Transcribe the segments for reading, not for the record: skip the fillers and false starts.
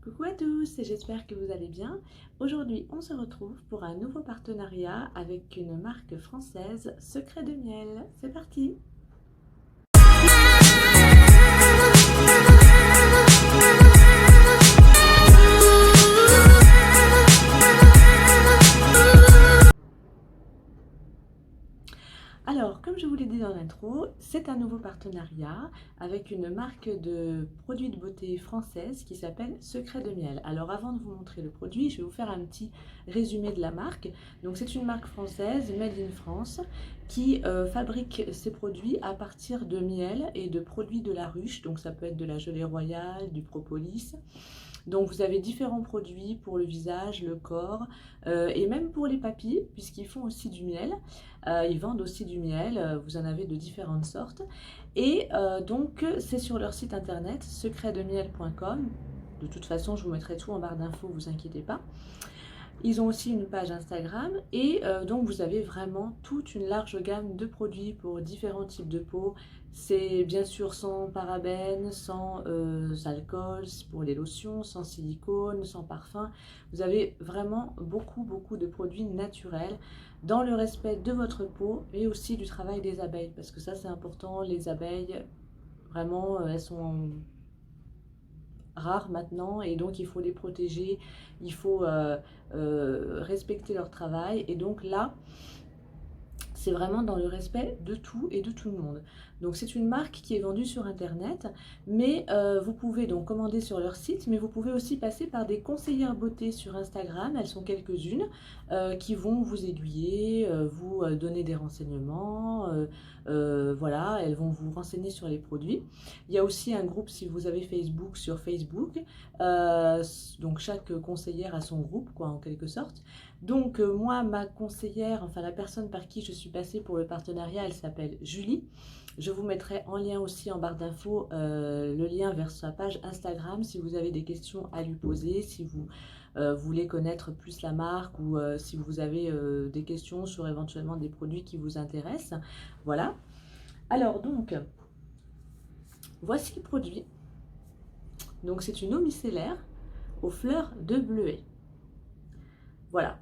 Coucou à tous et j'espère que vous allez bien. Aujourd'hui, on se retrouve pour un nouveau partenariat avec une marque française, Secret de Miel. C'est parti! Alors, comme je vous l'ai dit dans l'intro, c'est un nouveau partenariat avec une marque de produits de beauté française qui s'appelle Secret de Miel. Alors, avant de vous montrer le produit, je vais vous faire un petit résumé de la marque. Donc, c'est une marque française, Made in France, qui fabrique ses produits à partir de miel et de produits de la ruche. Donc, ça peut être de la gelée royale, du propolis. Donc vous avez différents produits pour le visage, le corps et même pour les papilles puisqu'ils font aussi du miel. Ils vendent aussi du miel, vous en avez de différentes sortes. Et donc c'est sur leur site internet secretdemiel.com. De toute façon je vous mettrai tout en barre d'infos, vous inquiétez pas. Ils ont aussi une page Instagram et donc vous avez vraiment toute une large gamme de produits pour différents types de peau. C'est bien sûr sans parabènes, sans alcool pour les lotions, sans silicone, sans parfum. Vous avez vraiment beaucoup de produits naturels dans le respect de votre peau et aussi du travail des abeilles parce que ça c'est important. Les abeilles, vraiment, elles sont rares maintenant et donc il faut les protéger, il faut respecter leur travail et donc là c'est vraiment dans le respect de tout et de tout le monde. Donc c'est une marque qui est vendue sur internet, mais vous pouvez donc commander sur leur site, mais vous pouvez aussi passer par des conseillères beauté sur Instagram, elles sont quelques-unes, qui vont vous aiguiller, vous donner des renseignements, voilà, elles vont vous renseigner sur les produits. Il y a aussi un groupe si vous avez Facebook sur Facebook, donc chaque conseillère a son groupe, quoi, en quelque sorte. Donc moi, ma conseillère, enfin la personne par qui je suis passée pour le partenariat, elle s'appelle Julie. Je vous mettrai en lien aussi en barre d'infos le lien vers sa page Instagram si vous avez des questions à lui poser, si vous voulez connaître plus la marque ou si vous avez des questions sur éventuellement des produits qui vous intéressent. Voilà. Alors donc, voici le produit. Donc c'est une eau micellaire aux fleurs de bleuet. Voilà.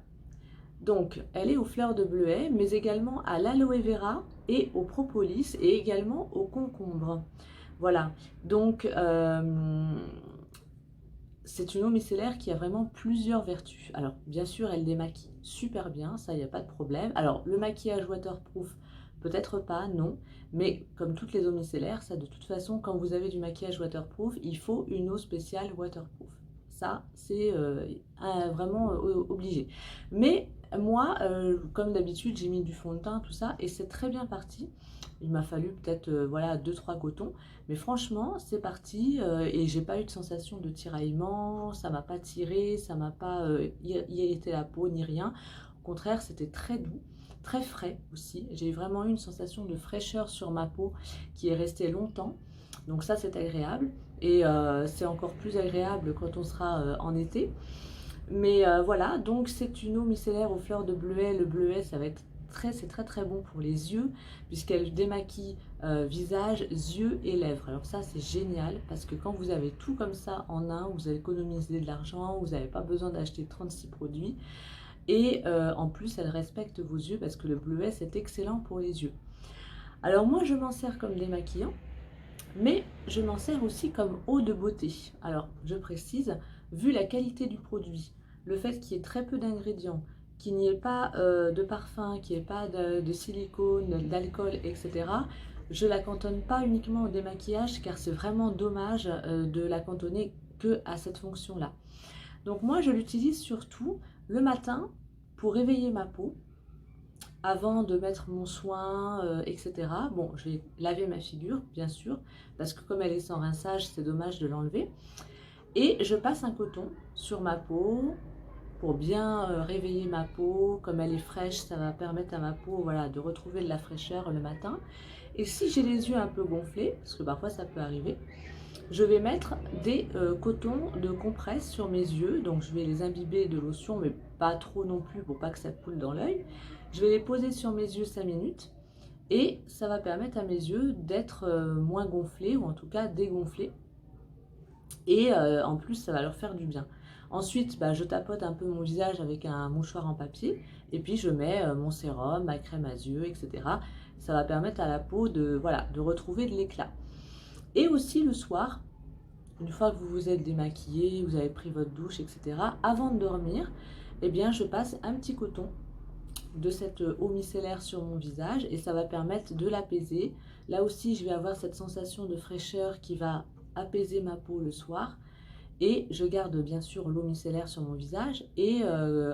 Donc, elle est aux fleurs de bleuet, mais également à l'aloe vera et au propolis et également au concombre. Voilà. Donc, c'est une eau micellaire qui a vraiment plusieurs vertus. Alors, bien sûr, elle démaquille super bien, ça, il n'y a pas de problème. Alors, le maquillage waterproof, peut-être pas, non. Mais comme toutes les eaux micellaires, ça, de toute façon, quand vous avez du maquillage waterproof, il faut une eau spéciale waterproof. Ça, c'est vraiment obligé. Mais moi, comme d'habitude, j'ai mis du fond de teint, tout ça, et c'est très bien parti. Il m'a fallu peut-être voilà, 2-3 cotons, mais franchement, c'est parti et j'ai pas eu de sensation de tiraillement, ça m'a pas tiré, ça m'a pas irrité la peau ni rien. Au contraire, c'était très doux, très frais aussi. J'ai vraiment eu une sensation de fraîcheur sur ma peau qui est restée longtemps. Donc ça, c'est agréable et c'est encore plus agréable quand on sera en été. Mais voilà, donc c'est une eau micellaire aux fleurs de bleuet. Le bleuet, ça va être c'est très bon pour les yeux puisqu'elle démaquille visage, yeux et lèvres. Alors ça, c'est génial parce que quand vous avez tout comme ça en un, vous allez économiser de l'argent, vous n'avez pas besoin d'acheter 36 produits. Et en plus, elle respecte vos yeux parce que le bleuet, c'est excellent pour les yeux. Alors moi, je m'en sers comme démaquillant. Mais je m'en sers aussi comme eau de beauté. Alors, je précise, vu la qualité du produit, le fait qu'il y ait très peu d'ingrédients, qu'il n'y ait pas de parfum, qu'il n'y ait pas de silicone, d'alcool, etc., je ne la cantonne pas uniquement au démaquillage car c'est vraiment dommage de la cantonner que à cette fonction-là. Donc moi, je l'utilise surtout le matin pour réveiller ma peau, avant de mettre mon soin, etc. Bon, je vais laver ma figure, bien sûr, parce que comme elle est sans rinçage, c'est dommage de l'enlever. Et je passe un coton sur ma peau pour bien réveiller ma peau. Comme elle est fraîche, ça va permettre à ma peau, voilà, de retrouver de la fraîcheur le matin. Et si j'ai les yeux un peu gonflés, parce que parfois ça peut arriver, je vais mettre des cotons de compresse sur mes yeux. Donc je vais les imbiber de lotion, mais pas trop non plus pour pas que ça coule dans l'œil. Je vais les poser sur mes yeux 5 minutes et ça va permettre à mes yeux d'être moins gonflés ou en tout cas dégonflés. Et en plus, ça va leur faire du bien. Ensuite, bah, je tapote un peu mon visage avec un mouchoir en papier et puis je mets mon sérum, ma crème à yeux, etc. Ça va permettre à la peau de, voilà, de retrouver de l'éclat. Et aussi le soir, une fois que vous vous êtes démaquillé, vous avez pris votre douche, etc., avant de dormir, eh bien, je passe un petit coton de cette eau micellaire sur mon visage et ça va permettre de l'apaiser. Là aussi, je vais avoir cette sensation de fraîcheur qui va apaiser ma peau le soir. Et je garde bien sûr l'eau micellaire sur mon visage. Et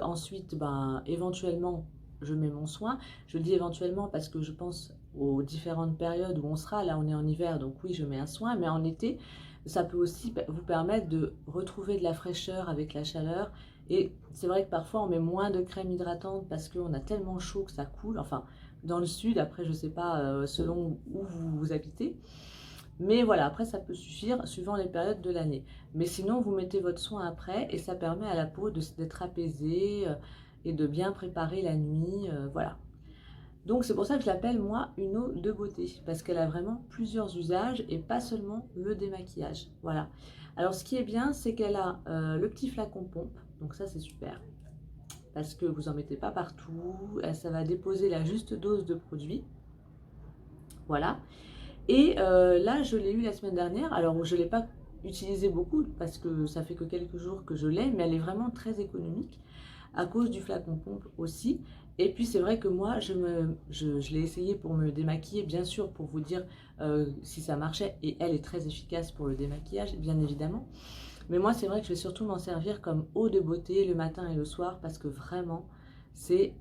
ensuite, ben, éventuellement, je mets mon soin. Je dis éventuellement parce que je pense aux différentes périodes où on sera. Là, on est en hiver, donc oui, je mets un soin. Mais en été, ça peut aussi vous permettre de retrouver de la fraîcheur avec la chaleur. Et c'est vrai que parfois, on met moins de crème hydratante parce qu'on a tellement chaud que ça coule. Enfin, dans le sud, après, je ne sais pas, selon où vous habitez. Mais voilà, après ça peut suffire suivant les périodes de l'année. Mais sinon, vous mettez votre soin après et ça permet à la peau d'être apaisée et de bien préparer la nuit. Voilà. Donc c'est pour ça que je l'appelle moi une eau de beauté parce qu'elle a vraiment plusieurs usages et pas seulement le démaquillage. Voilà. Alors ce qui est bien, c'est qu'elle a le petit flacon pompe. Donc ça c'est super parce que vous en mettez pas partout. Ça va déposer la juste dose de produit. Voilà. Et là, je l'ai eu la semaine dernière. Alors, je ne l'ai pas utilisé beaucoup parce que ça fait que quelques jours que je l'ai, mais elle est vraiment très économique à cause du flacon pompe aussi. Et puis, c'est vrai que moi, je l'ai essayé pour me démaquiller, bien sûr, pour vous dire si ça marchait. Et elle est très efficace pour le démaquillage, bien évidemment. Mais moi, c'est vrai que je vais surtout m'en servir comme eau de beauté le matin et le soir parce que vraiment, c'est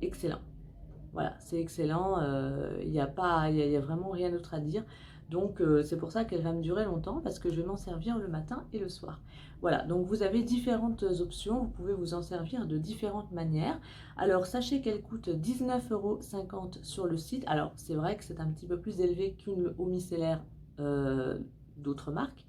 excellent. Voilà, c'est excellent, il n'y a pas, il y a vraiment rien d'autre à dire. Donc c'est pour ça qu'elle va me durer longtemps parce que je vais m'en servir le matin et le soir. Voilà, donc vous avez différentes options, vous pouvez vous en servir de différentes manières. Alors sachez qu'elle coûte 19,50 € sur le site. Alors c'est vrai que c'est un petit peu plus élevé qu'une eau micellaire d'autres marques.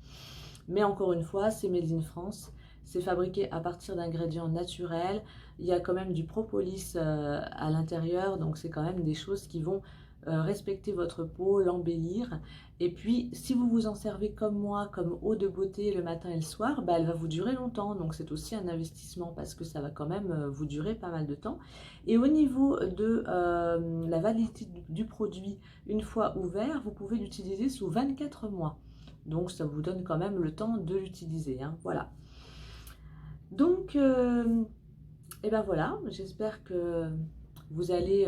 Mais encore une fois, c'est made in France. C'est fabriqué à partir d'ingrédients naturels. Il y a quand même du propolis à l'intérieur, donc c'est quand même des choses qui vont respecter votre peau, l'embellir. Et puis, si vous vous en servez comme moi, comme eau de beauté le matin et le soir, bah, elle va vous durer longtemps. Donc c'est aussi un investissement parce que ça va quand même vous durer pas mal de temps. Et au niveau de la validité du produit, une fois ouvert, vous pouvez l'utiliser sous 24 mois. Donc ça vous donne quand même le temps de l'utiliser, hein, voilà. Donc, et ben voilà, j'espère que vous allez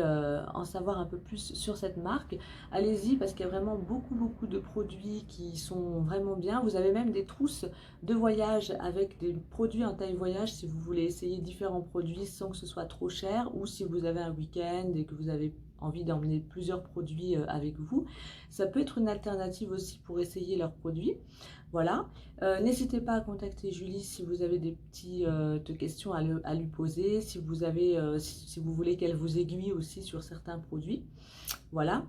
en savoir un peu plus sur cette marque. Allez-y parce qu'il y a vraiment beaucoup de produits qui sont vraiment bien. Vous avez même des trousses de voyage avec des produits en taille voyage si vous voulez essayer différents produits sans que ce soit trop cher ou si vous avez un week-end et que vous avez envie d'emmener plusieurs produits avec vous. Ça peut être une alternative aussi pour essayer leurs produits. Voilà. N'hésitez pas à contacter Julie si vous avez des petites questions à lui poser, si vous avez, si vous voulez qu'elle vous aiguille aussi sur certains produits. Voilà.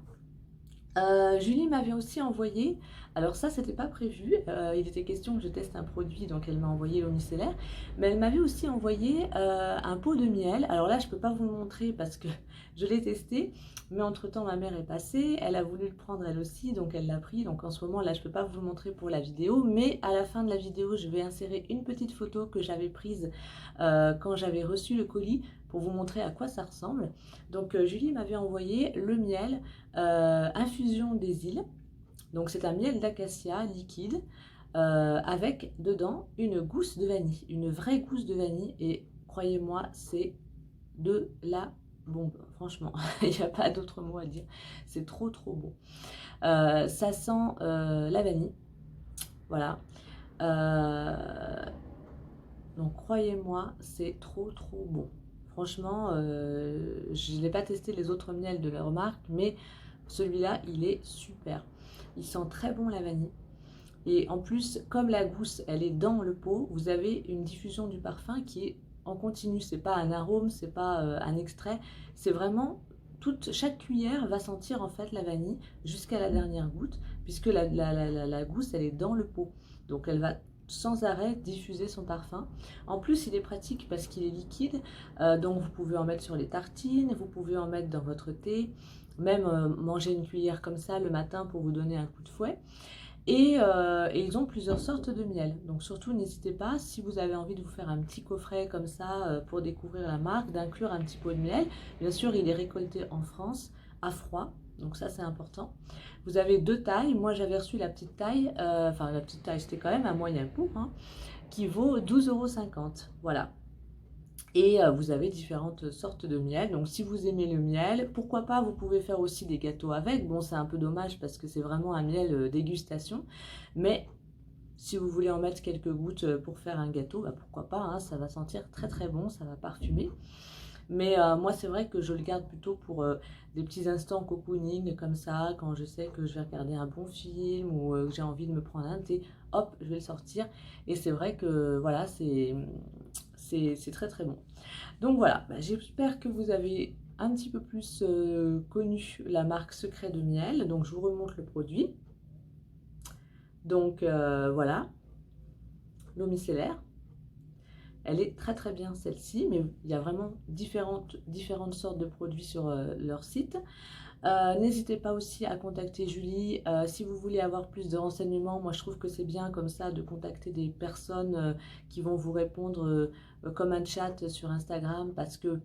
Julie m'avait aussi envoyé, alors ça c'était pas prévu, il était question que je teste un produit, donc elle m'a envoyé l'eau micellaire, mais elle m'avait aussi envoyé un pot de miel. Alors là je peux pas vous le montrer parce que je l'ai testé, mais entre temps ma mère est passée, elle a voulu le prendre elle aussi, donc elle l'a pris, donc en ce moment là je peux pas vous le montrer pour la vidéo, mais à la fin de la vidéo je vais insérer une petite photo que j'avais prise quand j'avais reçu le colis pour vous montrer à quoi ça ressemble. Donc Julie m'avait envoyé le miel infusion des îles. Donc c'est un miel d'acacia liquide avec dedans une gousse de vanille, une vraie gousse de vanille. Et croyez-moi, c'est de la bombe. Franchement, il n'y a pas d'autre mot à dire. C'est trop bon. Ça sent la vanille. Voilà. Donc croyez-moi, c'est trop bon. Franchement, je n'ai pas testé les autres miels de leur marque, mais celui-là, il est super. Il sent très bon la vanille. Et en plus, comme la gousse, elle est dans le pot, vous avez une diffusion du parfum qui est en continu. C'est pas un arôme, c'est pas un extrait. C'est vraiment, chaque cuillère va sentir en fait la vanille jusqu'à la dernière goutte, puisque la gousse, elle est dans le pot. Donc elle va sans arrêt diffuser son parfum. En plus, il est pratique parce qu'il est liquide, donc vous pouvez en mettre sur les tartines, vous pouvez en mettre dans votre thé, même manger une cuillère comme ça le matin pour vous donner un coup de fouet. Et ils ont plusieurs sortes de miel. Donc surtout, n'hésitez pas, si vous avez envie de vous faire un petit coffret comme ça pour découvrir la marque, d'inclure un petit pot de miel. Bien sûr, il est récolté en France, à froid. Donc ça, c'est important. Vous avez deux tailles. Moi, j'avais reçu la petite taille. Enfin, la petite taille, c'était quand même un moyen pot, hein, qui vaut 12,50 €. Voilà. Et vous avez différentes sortes de miel. Donc si vous aimez le miel, pourquoi pas, vous pouvez faire aussi des gâteaux avec. Bon, c'est un peu dommage parce que c'est vraiment un miel dégustation. Mais si vous voulez en mettre quelques gouttes pour faire un gâteau, bah pourquoi pas, hein, ça va sentir très très bon, ça va parfumer. Mais moi, c'est vrai que je le garde plutôt pour des petits instants cocooning comme ça, quand je sais que je vais regarder un bon film ou que j'ai envie de me prendre un thé, hop, je vais le sortir. Et c'est vrai que voilà, c'est très très bon. Donc voilà, bah, j'espère que vous avez un petit peu plus connu la marque Secret de Miel. Donc je vous remonte le produit. Donc voilà, l'eau micellaire. Elle est très très bien celle-ci, mais il y a vraiment différentes sortes de produits sur leur site. N'hésitez pas aussi à contacter Julie si vous voulez avoir plus de renseignements. Moi, je trouve que c'est bien comme ça de contacter des personnes qui vont vous répondre comme un chat sur Instagram parce que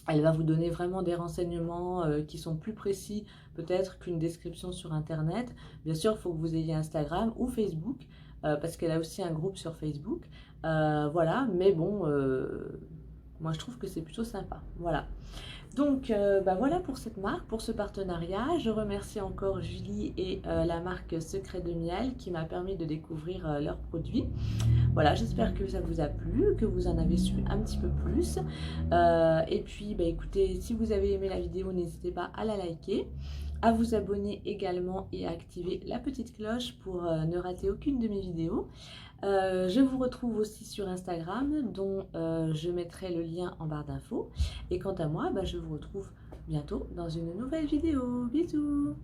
elle va vous donner vraiment des renseignements qui sont plus précis peut-être qu'une description sur Internet. Bien sûr, il faut que vous ayez Instagram ou Facebook parce qu'elle a aussi un groupe sur Facebook. Voilà, mais bon, moi je trouve que c'est plutôt sympa. Voilà. Donc bah voilà pour cette marque, pour ce partenariat. Je remercie encore Julie et la marque Secret de Miel qui m'a permis de découvrir leurs produits. Voilà, j'espère que ça vous a plu, que vous en avez su un petit peu plus. Et puis bah écoutez, si vous avez aimé la vidéo, n'hésitez pas à la liker, à vous abonner également et à activer la petite cloche pour ne rater aucune de mes vidéos. Je vous retrouve aussi sur Instagram, dont je mettrai le lien en barre d'infos. Et quant à moi, bah, je vous retrouve bientôt dans une nouvelle vidéo. Bisous!